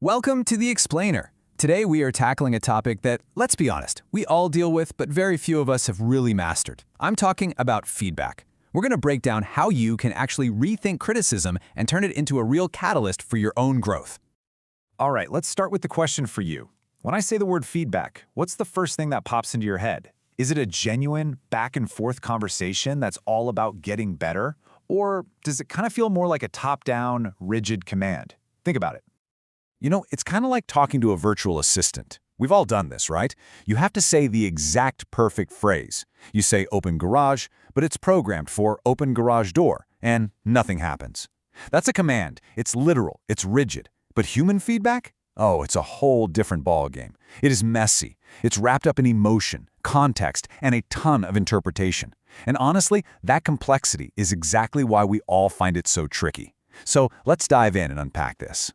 Welcome to The Explainer. Today we are tackling a topic that, let's be honest, we all deal with, but very few of us have really mastered. I'm talking about feedback. We're going to break down how you can actually rethink criticism and turn it into a real catalyst for your own growth. All right, let's start with the question for you. When I say the word feedback, what's the first thing that pops into your head? Is it a genuine back-and-forth conversation that's all about getting better? Or does it kind of feel more like a top-down, rigid command? Think about it. It's kind of like talking to a virtual assistant. We've all done this, right? You have to say the exact perfect phrase. You say open garage, but it's programmed for open garage door, and nothing happens. That's a command. It's literal. It's rigid. But human feedback? Oh, it's a whole different ballgame. It is messy. It's wrapped up in emotion, context, and a ton of interpretation. And honestly, that complexity is exactly why we all find it so tricky. So let's dive in and unpack this.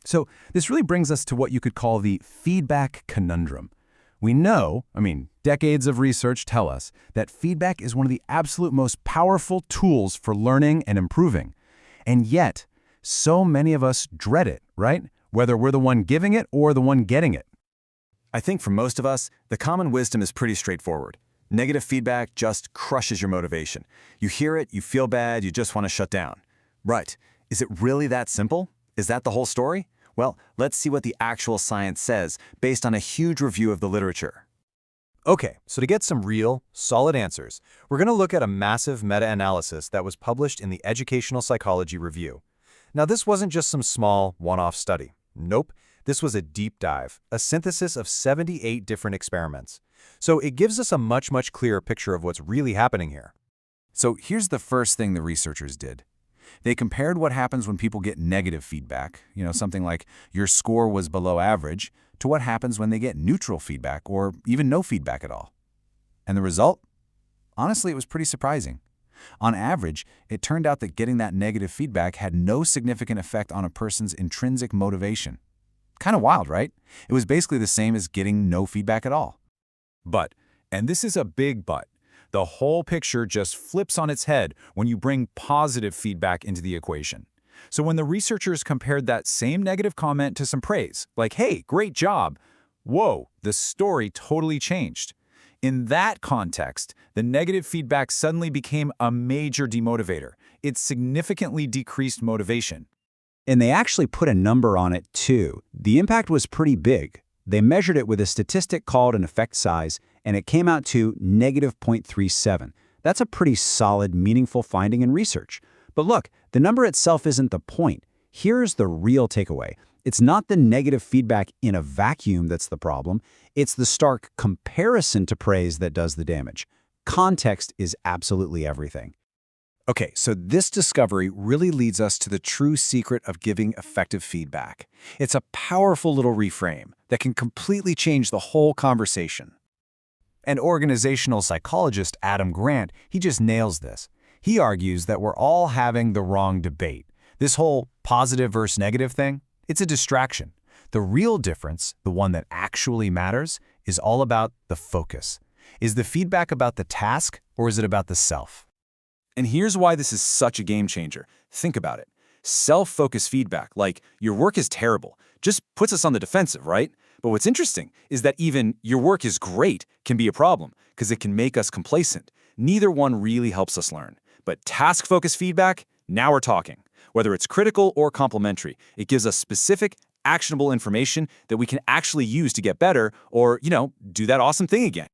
So this really brings us to what you could call the feedback conundrum. We know, decades of research tell us that feedback is one of the absolute most powerful tools for learning and improving. And yet, so many of us dread it, right? Whether we're the one giving it or the one getting it. I think for most of us, the common wisdom is pretty straightforward. Negative feedback just crushes your motivation. You hear it, you feel bad, you just want to shut down. Right. Is it really that simple? Is that the whole story? Well, let's see what the actual science says based on a huge review of the literature. Okay, so to get some real, solid answers, we're going to look at a massive meta-analysis that was published in the Educational Psychology Review. Now, this wasn't just some small, one-off study. Nope, this was a deep dive, a synthesis of 78 different experiments. So it gives us a much clearer picture of what's really happening here. So here's the first thing the researchers did. They compared what happens when people get negative feedback, something like your score was below average, to what happens when they get neutral feedback or even no feedback at all. And the result? Honestly, it was pretty surprising. On average, it turned out that getting that negative feedback had no significant effect on a person's intrinsic motivation. Kind of wild, right? It was basically the same as getting no feedback at all. But, and this is a big but, the whole picture just flips on its head when you bring positive feedback into the equation. So when the researchers compared that same negative comment to some praise, like, hey, great job, whoa, the story totally changed. In that context, the negative feedback suddenly became a major demotivator. It significantly decreased motivation. And they actually put a number on it, too. The impact was pretty big. They measured it with a statistic called an effect size, and it came out to -0.37. That's a pretty solid, meaningful finding in research. But look, the number itself isn't the point. Here's the real takeaway. It's not the negative feedback in a vacuum that's the problem. It's the stark comparison to praise that does the damage. Context is absolutely everything. Okay, so this discovery really leads us to the true secret of giving effective feedback. It's a powerful little reframe that can completely change the whole conversation. And organizational psychologist Adam Grant, he just nails this. He argues that we're all having the wrong debate. This whole positive versus negative thing, it's a distraction. The real difference, the one that actually matters, is all about the focus. Is the feedback about the task or is it about the self? And here's why this is such a game changer. Think about it. Self-focused feedback, like your work is terrible, just puts us on the defensive, right? But what's interesting is that even your work is great can be a problem because it can make us complacent. Neither one really helps us learn. But task-focused feedback, now we're talking. Whether it's critical or complimentary, it gives us specific, actionable information that we can actually use to get better or, do that awesome thing again.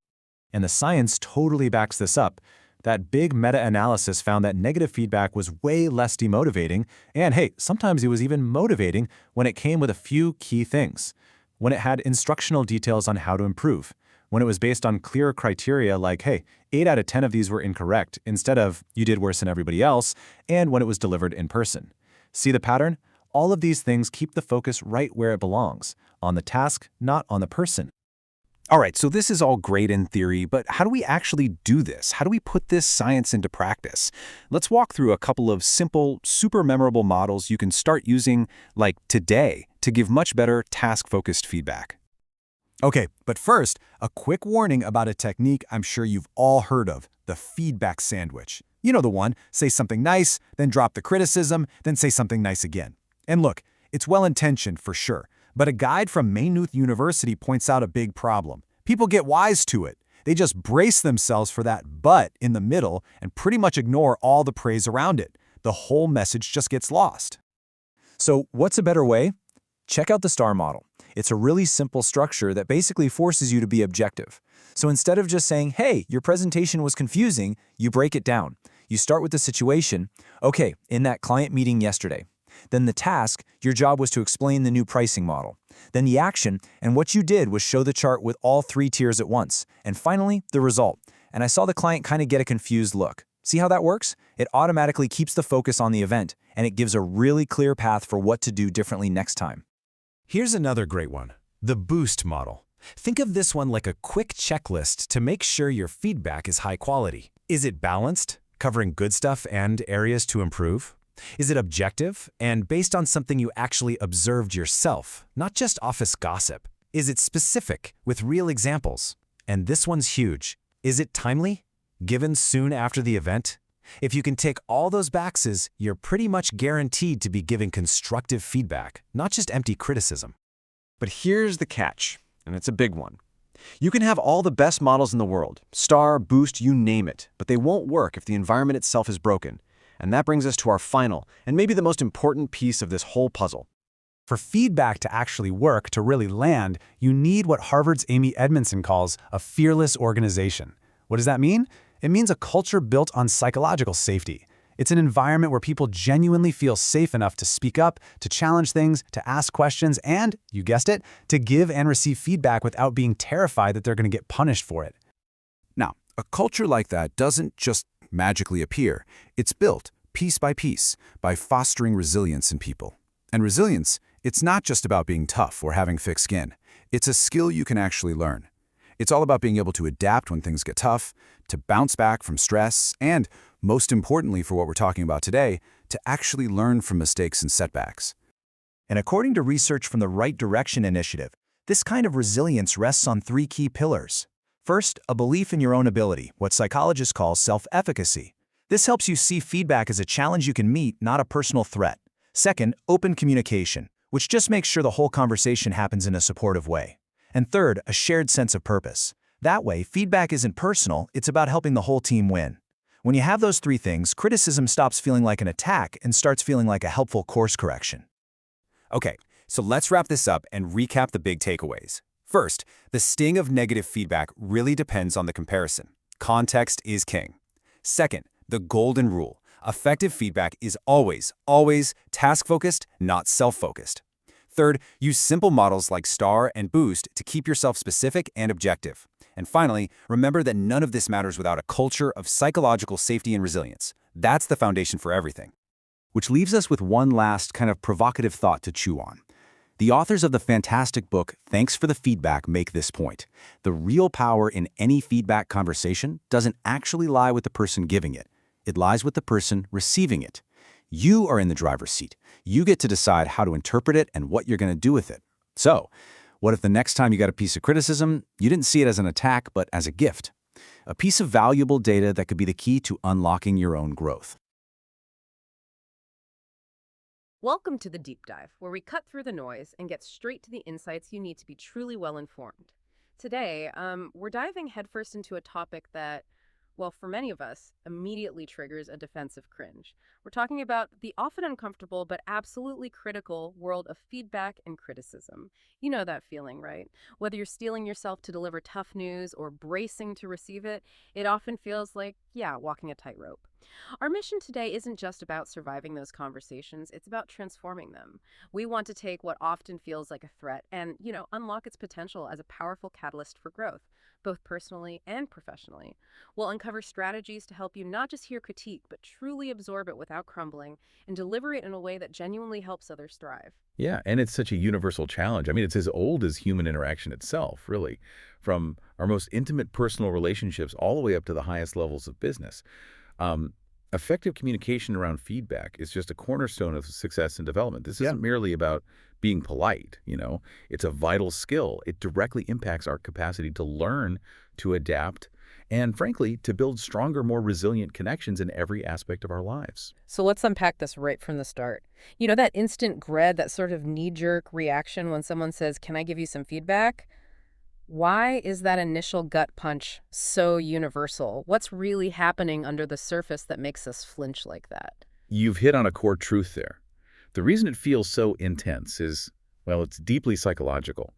And the science totally backs this up. That big meta-analysis found that negative feedback was way less demotivating, and hey, sometimes it was even motivating when it came with a few key things. When it had instructional details on how to improve. When it was based on clear criteria like, hey, 8 out of 10 of these were incorrect, instead of, you did worse than everybody else, and when it was delivered in person. See the pattern? All of these things keep the focus right where it belongs, on the task, not on the person. All right, so this is all great in theory, but how do we actually do this? How do we put this science into practice? Let's walk through a couple of simple, super memorable models you can start using, like today, to give much better task-focused feedback. Okay, but first, a quick warning about a technique I'm sure you've all heard of, the feedback sandwich. You know the one, say something nice, then drop the criticism, then say something nice again. And look, It's well-intentioned for sure, but a guide from Maynooth University points out a big problem. People get wise to it. They just brace themselves for that but in the middle and pretty much ignore all the praise around it. The whole message just gets lost. So what's a better way? Check out the STAR model. It's a really simple structure that basically forces you to be objective. So instead of just saying, hey, your presentation was confusing, you break it down. You start with the situation. Okay, in that client meeting yesterday. Then the task, your job was to explain the new pricing model. Then the action, and what you did was show the chart with all 3 tiers at once. And finally, the result. And I saw the client kind of get a confused look. See how that works? It automatically keeps the focus on the event, and it gives a really clear path for what to do differently next time. Here's another great one, the boost model. Think of this one like a quick checklist to make sure your feedback is high quality. Is it balanced, covering good stuff and areas to improve? Is it objective and based on something you actually observed yourself, not just office gossip? Is it specific with real examples? And this one's huge. Is it timely? Given soon after the event? If you can tick all those boxes, you're pretty much guaranteed to be giving constructive feedback, not just empty criticism. But here's the catch, and it's a big one. You can have all the best models in the world, STAR, Boost, you name it, but they won't work if the environment itself is broken. And that brings us to our final, and maybe the most important piece of this whole puzzle. For feedback to actually work, to really land, you need what Harvard's Amy Edmondson calls a fearless organization. What does that mean? It means a culture built on psychological safety. It's an environment where people genuinely feel safe enough to speak up, to challenge things, to ask questions, and, you guessed it, to give and receive feedback without being terrified that they're going to get punished for it. Now, a culture like that doesn't just magically appear. It's built, piece by piece, by fostering resilience in people. And resilience, it's not just about being tough or having thick skin. It's a skill you can actually learn. It's all about being able to adapt when things get tough, to bounce back from stress, and, most importantly for what we're talking about today, to actually learn from mistakes and setbacks. And according to research from the Right Direction Initiative, this kind of resilience rests on 3 key pillars. First, a belief in your own ability, what psychologists call self-efficacy. This helps you see feedback as a challenge you can meet, not a personal threat. Second, open communication, which just makes sure the whole conversation happens in a supportive way. And third, a shared sense of purpose. That way, feedback isn't personal, it's about helping the whole team win. When you have those 3 things, criticism stops feeling like an attack and starts feeling like a helpful course correction. Okay, so let's wrap this up and recap the big takeaways. First, the sting of negative feedback really depends on the comparison. Context is king. Second, the golden rule. Effective feedback is always task-focused, not self-focused. Third, use simple models like STAR and Boost to keep yourself specific and objective. And finally, remember that none of this matters without a culture of psychological safety and resilience. That's the foundation for everything. Which leaves us with one last kind of provocative thought to chew on. The authors of the fantastic book, Thanks for the Feedback, make this point. The real power in any feedback conversation doesn't actually lie with the person giving it. It lies with the person receiving it. You are in the driver's seat. You get to decide how to interpret it and what you're going to do with it. So, what if the next time you got a piece of criticism, you didn't see it as an attack, but as a gift? A piece of valuable data that could be the key to unlocking your own growth. Welcome to the Deep Dive, where we cut through the noise and get straight to the insights you need to be truly well-informed. Today, we're diving headfirst into a topic that, well, for many of us, immediately triggers a defensive cringe. We're talking about the often uncomfortable but absolutely critical world of feedback and criticism. You know that feeling, right? Whether you're steeling yourself to deliver tough news or bracing to receive it, it often feels like, yeah, walking a tightrope. Our mission today isn't just about surviving those conversations, it's about transforming them. We want to take what often feels like a threat and, unlock its potential as a powerful catalyst for growth, both personally and professionally. We'll uncover strategies to help you not just hear critique, but truly absorb it without crumbling and deliver it in a way that genuinely helps others thrive. Yeah, and it's such a universal challenge. I mean, it's as old as human interaction itself, really, from our most intimate personal relationships all the way up to the highest levels of business. Effective communication around feedback is just a cornerstone of success and development. This isn't merely about being polite, It's a vital skill. It directly impacts our capacity to learn, to adapt, and frankly, to build stronger, more resilient connections in every aspect of our lives. So let's unpack this right from the start. You know, that instant dread, that sort of knee-jerk reaction when someone says, "Can I give you some feedback?" Why is that initial gut punch so universal? What's really happening under the surface that makes us flinch like that? You've hit on a core truth there. The reason it feels so intense is, well, it's deeply psychological.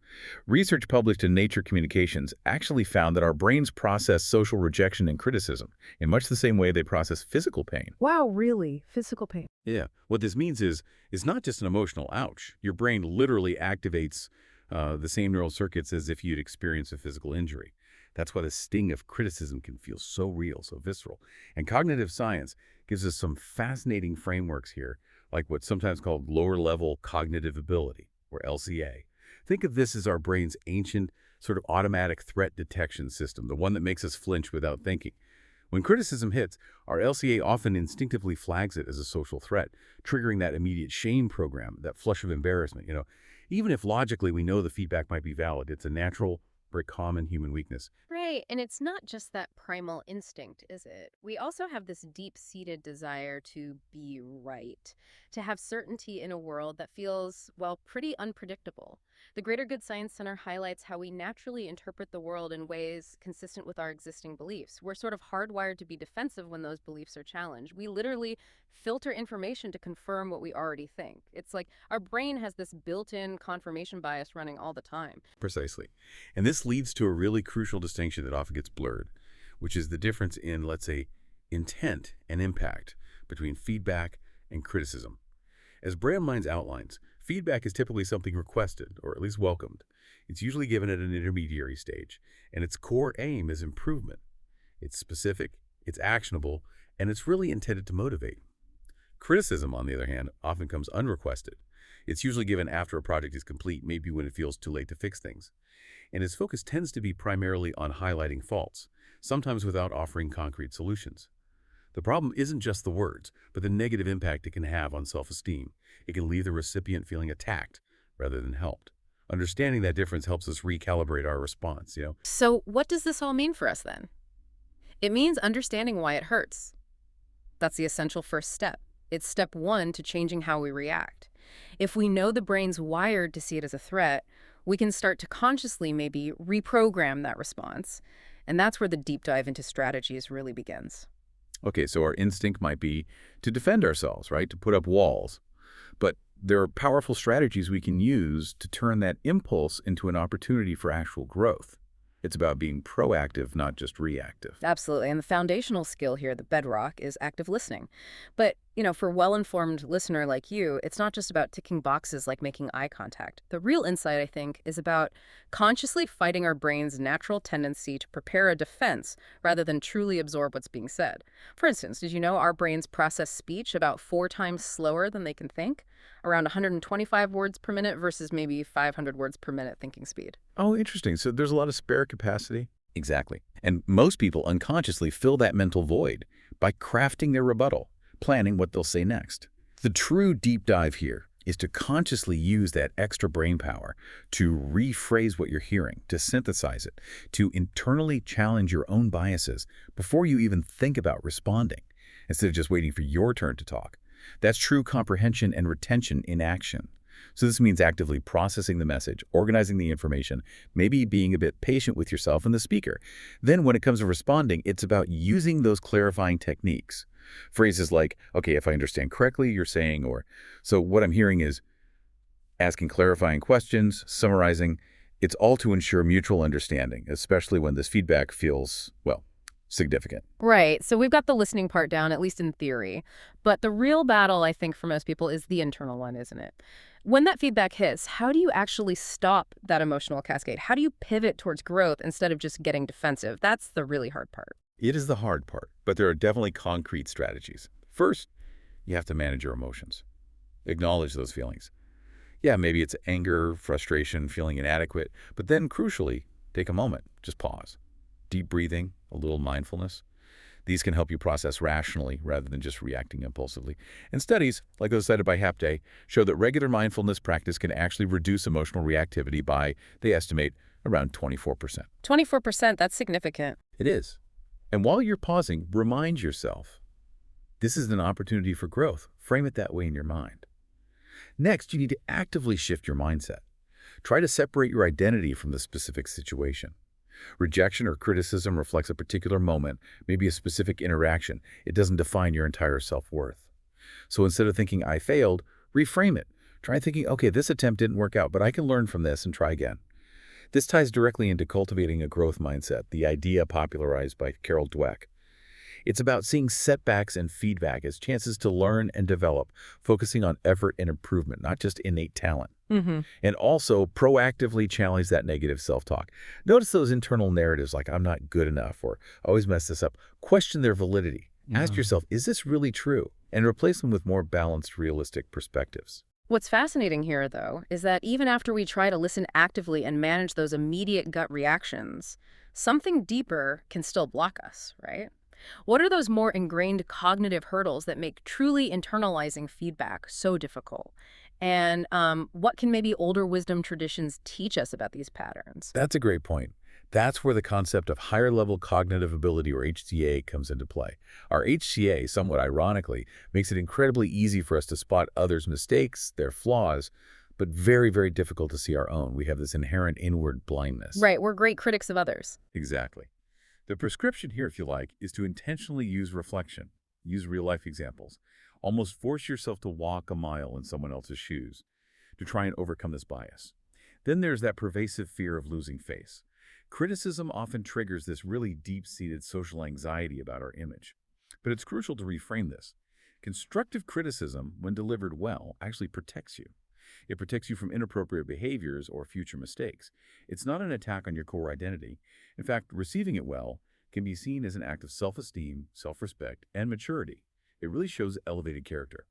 Research published in Nature Communications actually found that our brains process social rejection and criticism in much the same way they process physical pain. Wow, really? Physical pain. Yeah, what this means is not just an emotional ouch. Your brain literally activates the same neural circuits as if you'd experience a physical injury. That's why the sting of criticism can feel so real, so visceral. And cognitive science gives us some fascinating frameworks here, like what's sometimes called lower-level cognitive ability, or LCA. Think of this as our brain's ancient, sort of automatic threat detection system, the one that makes us flinch without thinking. When criticism hits, our LCA often instinctively flags it as a social threat, triggering that immediate shame program, that flush of embarrassment. Even if logically we know the feedback might be valid, it's a natural, very common human weakness. Right, and it's not just that primal instinct, is it? We also have this deep-seated desire to be right, to have certainty in a world that feels, well, pretty unpredictable. The Greater Good Science Center highlights how we naturally interpret the world in ways consistent with our existing beliefs. We're sort of hardwired to be defensive when those beliefs are challenged. We literally filter information to confirm what we already think. It's like our brain has this built-in confirmation bias running all the time. Precisely. And this leads to a really crucial distinction that often gets blurred, which is the difference in, let's say, intent and impact between feedback and criticism. As Bramlines outlines, feedback is typically something requested, or at least welcomed. It's usually given at an intermediary stage, and its core aim is improvement. It's specific, it's actionable, and it's really intended to motivate. Criticism, on the other hand, often comes unrequested. It's usually given after a project is complete, maybe when it feels too late to fix things. And its focus tends to be primarily on highlighting faults, sometimes without offering concrete solutions. The problem isn't just the words, but the negative impact it can have on self-esteem. It can leave the recipient feeling attacked rather than helped. Understanding that difference helps us recalibrate our response. So what does this all mean for us then? It means understanding why it hurts. That's the essential first step. It's step one to changing how we react. If we know the brain's wired to see it as a threat, we can start to consciously maybe reprogram that response. And that's where the deep dive into strategies really begins. Okay, so our instinct might be to defend ourselves, right? To put up walls. But there are powerful strategies we can use to turn that impulse into an opportunity for actual growth. It's about being proactive, not just reactive. Absolutely. And the foundational skill here, the bedrock, is active listening. But, for a well-informed listener like you, it's not just about ticking boxes like making eye contact. The real insight, I think, is about consciously fighting our brain's natural tendency to prepare a defense rather than truly absorb what's being said. For instance, did you know our brains process speech about 4 times slower than they can think? Around 125 words per minute versus maybe 500 words per minute thinking speed. Oh, interesting. So there's a lot of spare capacity? Exactly. And most people unconsciously fill that mental void by crafting their rebuttal, planning what they'll say next. The true deep dive here is to consciously use that extra brain power to rephrase what you're hearing, to synthesize it, to internally challenge your own biases before you even think about responding, instead of just waiting for your turn to talk. That's true comprehension and retention in action. So this means actively processing the message, organizing the information, maybe being a bit patient with yourself and the speaker. Then when it comes to responding, it's about using those clarifying techniques. Phrases like, okay, if I understand correctly, you're saying, or, so what I'm hearing is asking clarifying questions, summarizing. It's all to ensure mutual understanding, especially when this feedback feels, well, significant. Right. So we've got the listening part down, at least in theory. But the real battle, I think, for most people is the internal one, isn't it? When that feedback hits, how do you actually stop that emotional cascade? How do you pivot towards growth instead of just getting defensive? That's the really hard part. It is the hard part, but there are definitely concrete strategies. First, you have to manage your emotions. Acknowledge those feelings. Yeah, maybe it's anger, frustration, feeling inadequate, but then crucially, take a moment, just pause. Deep breathing, a little mindfulness. These can help you process rationally rather than just reacting impulsively. And studies, like those cited by Hapday, show that regular mindfulness practice can actually reduce emotional reactivity by, they estimate, around 24%. 24%, that's significant. It is. And while you're pausing, remind yourself, this is an opportunity for growth. Frame it that way in your mind. Next, you need to actively shift your mindset. Try to separate your identity from the specific situation. Rejection or criticism reflects a particular moment, maybe a specific interaction. It doesn't define your entire self-worth. So instead of thinking, I failed, reframe it. Try thinking, okay, this attempt didn't work out, but I can learn from this and try again. This ties directly into cultivating a growth mindset, the idea popularized by Carol Dweck. It's about seeing setbacks and feedback as chances to learn and develop, focusing on effort and improvement, not just innate talent. And also proactively challenge that negative self-talk. Notice those internal narratives like I'm not good enough or I always mess this up. Question their validity. Ask yourself, is this really true? And replace them with more balanced, realistic perspectives. What's fascinating here, though, is that even after we try to listen actively and manage those immediate gut reactions, something deeper can still block us, right? What are those more ingrained cognitive hurdles that make truly internalizing feedback so difficult? And what can maybe older wisdom traditions teach us about these patterns? That's a great point. That's where the concept of higher-level cognitive ability, or HCA, comes into play. Our HCA, somewhat ironically, makes it incredibly easy for us to spot others' mistakes, their flaws, but very, very difficult to see our own. We have this inherent inward blindness. Right, we're great critics of others. Exactly. The prescription here, if you like, is to intentionally use reflection, use real-life examples, almost force yourself to walk a mile in someone else's shoes to try and overcome this bias. Then there's that pervasive fear of losing face. Criticism often triggers this really deep-seated social anxiety about our image. But it's crucial to reframe this. Constructive criticism, when delivered well, actually protects you. It protects you from inappropriate behaviors or future mistakes. It's not an attack on your core identity. In fact, receiving it well can be seen as an act of self-esteem, self-respect, and maturity. It really shows elevated character.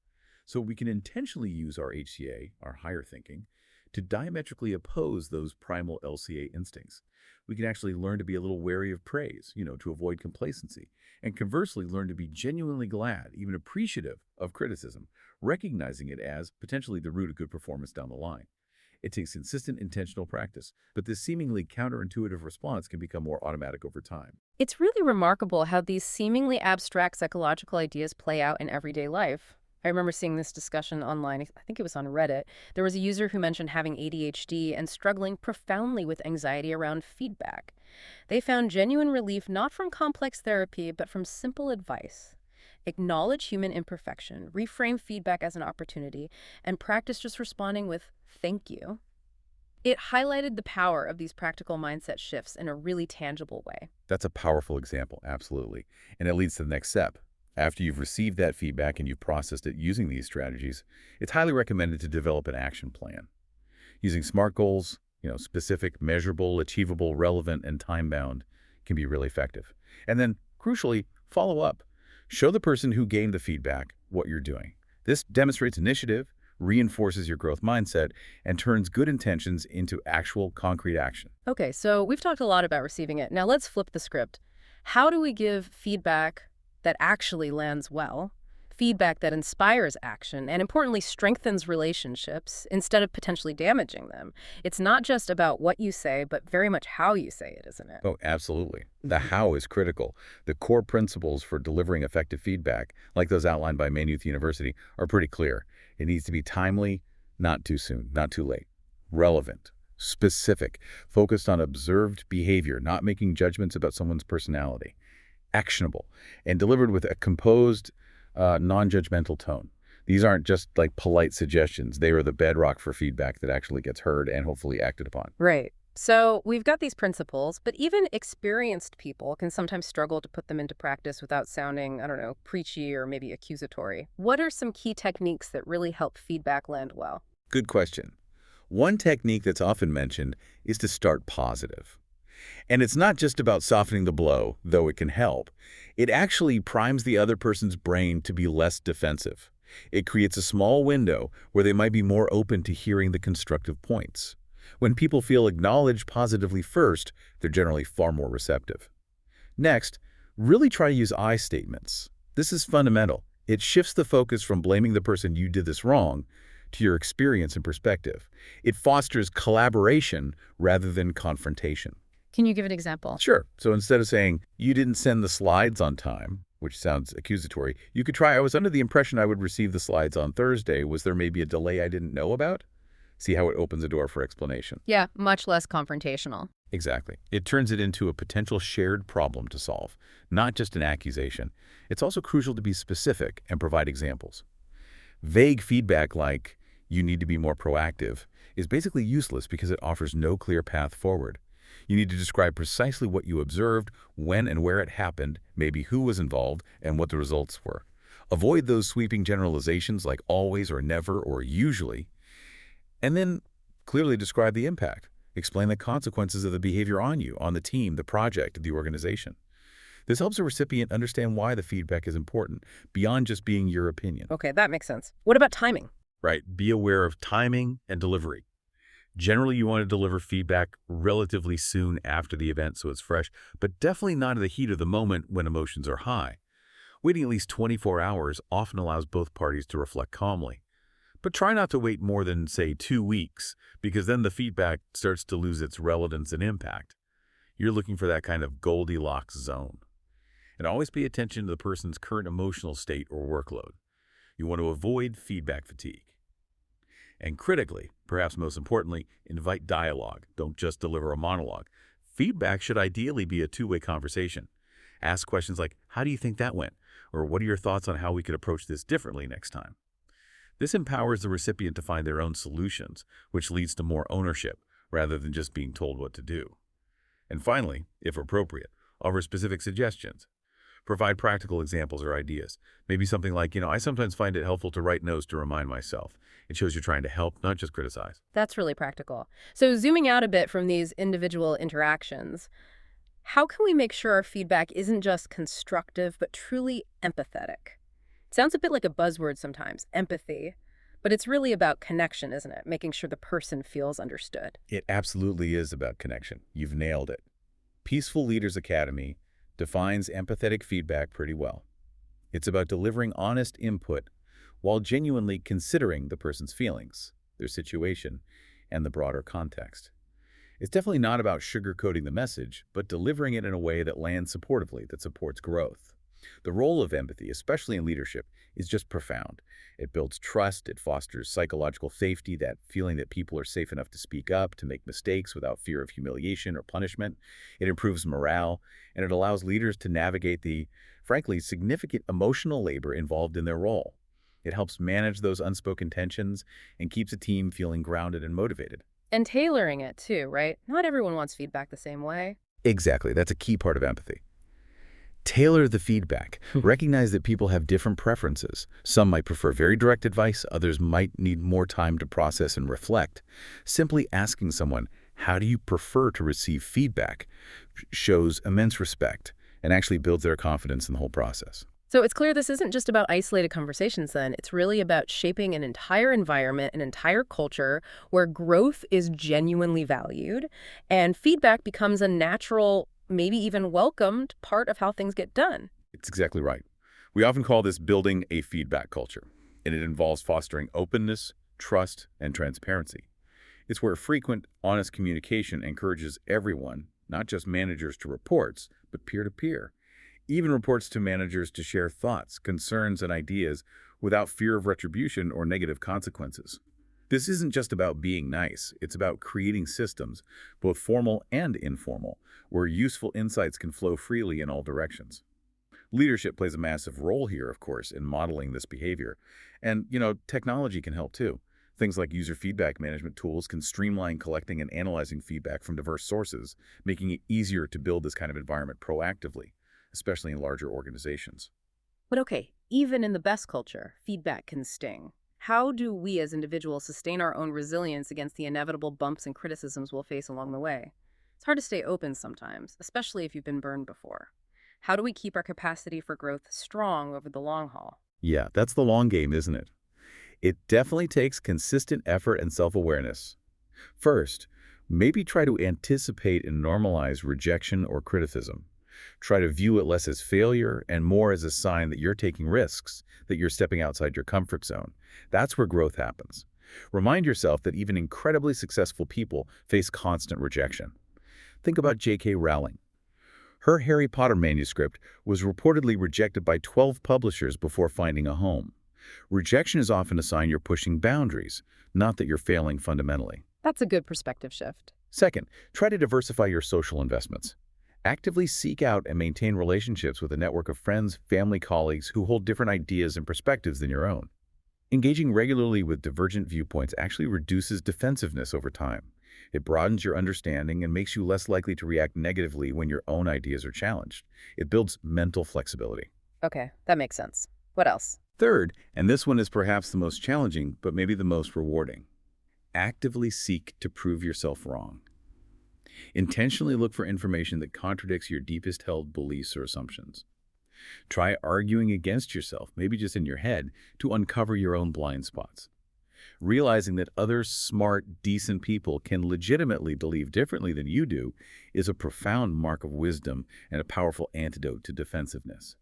So we can intentionally use our HCA, our higher thinking, to diametrically oppose those primal LCA instincts. We can actually learn to be a little wary of praise, to avoid complacency, and conversely learn to be genuinely glad, even appreciative of criticism, recognizing it as potentially the root of good performance down the line. It takes consistent, intentional practice, but this seemingly counterintuitive response can become more automatic over time. It's really remarkable how these seemingly abstract psychological ideas play out in everyday life. I remember seeing this discussion online. I think it was on Reddit. There was a user who mentioned having ADHD and struggling profoundly with anxiety around feedback. They found genuine relief not from complex therapy, but from simple advice. Acknowledge human imperfection, reframe feedback as an opportunity, and practice just responding with thank you. It highlighted the power of these practical mindset shifts in a really tangible way. That's a powerful example, absolutely. And it leads to the next step. After you've received that feedback and you've processed it using these strategies, it's highly recommended to develop an action plan. Using SMART goals, specific, measurable, achievable, relevant, and time-bound can be really effective. And then, crucially, follow up. Show the person who gave the feedback what you're doing. This demonstrates initiative, reinforces your growth mindset, and turns good intentions into actual concrete action. Okay, so we've talked a lot about receiving it. Now let's flip the script. How do we give feedback that actually lands well, feedback that inspires action, and importantly strengthens relationships instead of potentially damaging them? It's not just about what you say, but very much how you say it, isn't it? Oh, absolutely. The how is critical. The core principles for delivering effective feedback, like those outlined by Maynooth University, are pretty clear. It needs to be timely, not too soon, not too late, relevant, specific, focused on observed behavior, not making judgments about someone's personality, actionable, and delivered with a composed, non-judgmental tone. These aren't just like polite suggestions. They are the bedrock for feedback that actually gets heard and hopefully acted upon. Right. So we've got these principles, but even experienced people can sometimes struggle to put them into practice without sounding, preachy or maybe accusatory. What are some key techniques that really help feedback land well? Good question. One technique that's often mentioned is to start positive. And it's not just about softening the blow, though it can help. It actually primes the other person's brain to be less defensive. It creates a small window where they might be more open to hearing the constructive points. When people feel acknowledged positively first, they're generally far more receptive. Next, really try to use I statements. This is fundamental. It shifts the focus from blaming the person you did this wrong to your experience and perspective. It fosters collaboration rather than confrontation. Can you give an example? Sure. So instead of saying, you didn't send the slides on time, which sounds accusatory, you could try, I was under the impression I would receive the slides on Thursday. Was there maybe a delay I didn't know about? See how it opens a door for explanation. Yeah, much less confrontational. Exactly. It turns it into a potential shared problem to solve, not just an accusation. It's also crucial to be specific and provide examples. Vague feedback like, you need to be more proactive, is basically useless because it offers no clear path forward. You need to describe precisely what you observed, when and where it happened, maybe who was involved, and what the results were. Avoid those sweeping generalizations like always or never or usually, and then clearly describe the impact. Explain the consequences of the behavior on you, on the team, the project, the organization. This helps a recipient understand why the feedback is important, beyond just being your opinion. Okay, that makes sense. What about timing? Right. Be aware of timing and delivery. Generally, you want to deliver feedback relatively soon after the event so it's fresh, but definitely not in the heat of the moment when emotions are high. Waiting at least 24 hours often allows both parties to reflect calmly. But try not to wait more than, say, 2 weeks, because then the feedback starts to lose its relevance and impact. You're looking for that kind of Goldilocks zone. And always pay attention to the person's current emotional state or workload. You want to avoid feedback fatigue. And critically, perhaps most importantly, invite dialogue. Don't just deliver a monologue. Feedback should ideally be a two-way conversation. Ask questions like, how do you think that went? Or what are your thoughts on how we could approach this differently next time? This empowers the recipient to find their own solutions, which leads to more ownership rather than just being told what to do. And finally, if appropriate, offer specific suggestions. Provide practical examples or ideas. Maybe something like, I sometimes find it helpful to write notes to remind myself. It shows you're trying to help, not just criticize. That's really practical. So zooming out a bit from these individual interactions, how can we make sure our feedback isn't just constructive, but truly empathetic? It sounds a bit like a buzzword sometimes, empathy, but it's really about connection, isn't it? Making sure the person feels understood. It absolutely is about connection. You've nailed it. Peaceful Leaders Academy defines empathetic feedback pretty well. It's about delivering honest input while genuinely considering the person's feelings, their situation, and the broader context. It's definitely not about sugarcoating the message, but delivering it in a way that lands supportively, that supports growth. The role of empathy, especially in leadership, is just profound. It builds trust, it fosters psychological safety, that feeling that people are safe enough to speak up, to make mistakes without fear of humiliation or punishment. It improves morale, and it allows leaders to navigate the, frankly, significant emotional labor involved in their role. It helps manage those unspoken tensions and keeps a team feeling grounded and motivated. And tailoring it too, right? Not everyone wants feedback the same way. Exactly. That's a key part of empathy. Tailor the feedback. Recognize that people have different preferences. Some might prefer very direct advice, others might need more time to process and reflect. Simply asking someone, how do you prefer to receive feedback, shows immense respect and actually builds their confidence in the whole process. So it's clear this isn't just about isolated conversations then. It's really about shaping an entire environment, an entire culture where growth is genuinely valued and feedback becomes a natural, maybe even welcomed part of how things get done. It's exactly right. We often call this building a feedback culture, and it involves fostering openness, trust, and transparency. It's where frequent, honest communication encourages everyone, not just managers to reports, but peer-to-peer. Even reports to managers to share thoughts, concerns, and ideas without fear of retribution or negative consequences. This isn't just about being nice, it's about creating systems, both formal and informal, where useful insights can flow freely in all directions. Leadership plays a massive role here, of course, in modeling this behavior. And, technology can help too. Things like user feedback management tools can streamline collecting and analyzing feedback from diverse sources, making it easier to build this kind of environment proactively, especially in larger organizations. But okay, even in the best culture, feedback can sting. How do we as individuals sustain our own resilience against the inevitable bumps and criticisms we'll face along the way? It's hard to stay open sometimes, especially if you've been burned before. How do we keep our capacity for growth strong over the long haul? Yeah, that's the long game, isn't it? It definitely takes consistent effort and self-awareness. First, maybe try to anticipate and normalize rejection or criticism. Try to view it less as failure and more as a sign that you're taking risks, that you're stepping outside your comfort zone. That's where growth happens. Remind yourself that even incredibly successful people face constant rejection. Think about J.K. Rowling. Her Harry Potter manuscript was reportedly rejected by 12 publishers before finding a home. Rejection is often a sign you're pushing boundaries, not that you're failing fundamentally. That's a good perspective shift. Second, try to diversify your social investments. Actively seek out and maintain relationships with a network of friends, family, colleagues who hold different ideas and perspectives than your own. Engaging regularly with divergent viewpoints actually reduces defensiveness over time. It broadens your understanding and makes you less likely to react negatively when your own ideas are challenged. It builds mental flexibility. Okay, that makes sense. What else? Third, and this one is perhaps the most challenging, but maybe the most rewarding, actively seek to prove yourself wrong. Intentionally look for information that contradicts your deepest held beliefs or assumptions. Try arguing against yourself, maybe just in your head, to uncover your own blind spots. Realizing that other smart, decent people can legitimately believe differently than you do is a profound mark of wisdom and a powerful antidote to defensiveness.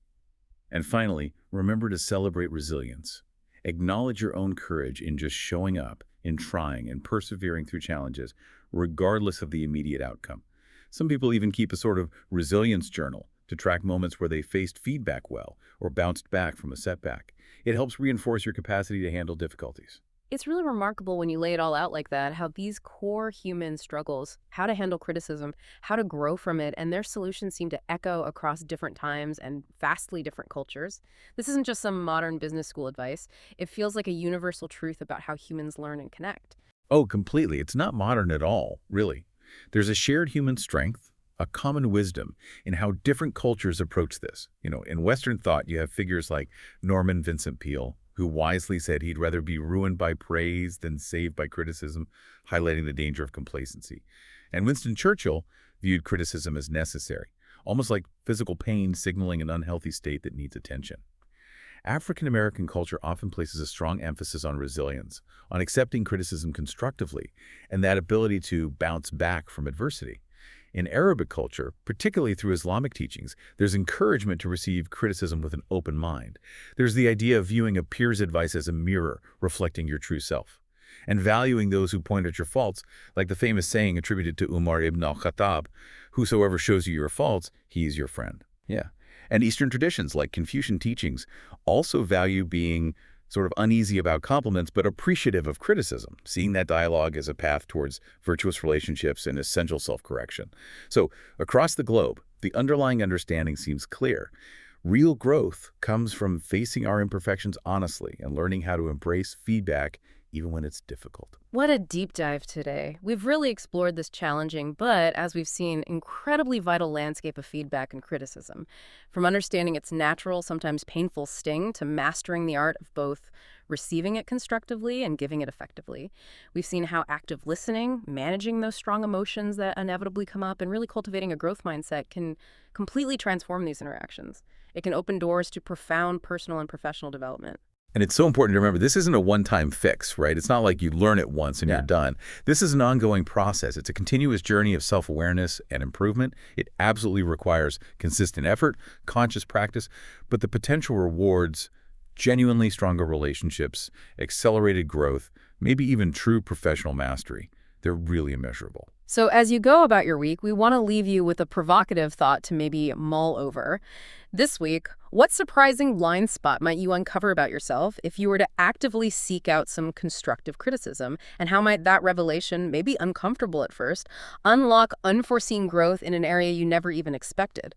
And finally, remember to celebrate resilience. Acknowledge your own courage in just showing up, in trying and persevering through challenges, regardless of the immediate outcome. Some people even keep a sort of resilience journal to track moments where they faced feedback well or bounced back from a setback. It helps reinforce your capacity to handle difficulties. It's really remarkable when you lay it all out like that, how these core human struggles, how to handle criticism, how to grow from it, and their solutions seem to echo across different times and vastly different cultures. This isn't just some modern business school advice. It feels like a universal truth about how humans learn and connect. Oh, completely. It's not modern at all, really. There's a shared human strength, a common wisdom in how different cultures approach this. In Western thought, you have figures like Norman Vincent Peale, who wisely said he'd rather be ruined by praise than saved by criticism, highlighting the danger of complacency. And Winston Churchill viewed criticism as necessary, almost like physical pain signaling an unhealthy state that needs attention. African-American culture often places a strong emphasis on resilience, on accepting criticism constructively, and that ability to bounce back from adversity. In Arabic culture, particularly through Islamic teachings, there's encouragement to receive criticism with an open mind. There's the idea of viewing a peer's advice as a mirror reflecting your true self, and valuing those who point at your faults, like the famous saying attributed to Umar ibn al-Khattab, "Whosoever shows you your faults, he is your friend." Yeah. And Eastern traditions, like Confucian teachings, also value being sort of uneasy about compliments, but appreciative of criticism, seeing that dialogue as a path towards virtuous relationships and essential self-correction. So across the globe, the underlying understanding seems clear. Real growth comes from facing our imperfections honestly and learning how to embrace feedback even when it's difficult. What a deep dive today. We've really explored this challenging, but as we've seen, incredibly vital landscape of feedback and criticism. From understanding its natural, sometimes painful sting to mastering the art of both receiving it constructively and giving it effectively. We've seen how active listening, managing those strong emotions that inevitably come up, and really cultivating a growth mindset can completely transform these interactions. It can open doors to profound personal and professional development. And it's so important to remember, this isn't a one-time fix, right? It's not like you learn it once and you're done. This is an ongoing process. It's a continuous journey of self-awareness and improvement. It absolutely requires consistent effort, conscious practice, but the potential rewards, genuinely stronger relationships, accelerated growth, maybe even true professional mastery. They're really immeasurable. So as you go about your week, we want to leave you with a provocative thought to maybe mull over. This week, what surprising blind spot might you uncover about yourself if you were to actively seek out some constructive criticism? And how might that revelation, maybe uncomfortable at first, unlock unforeseen growth in an area you never even expected?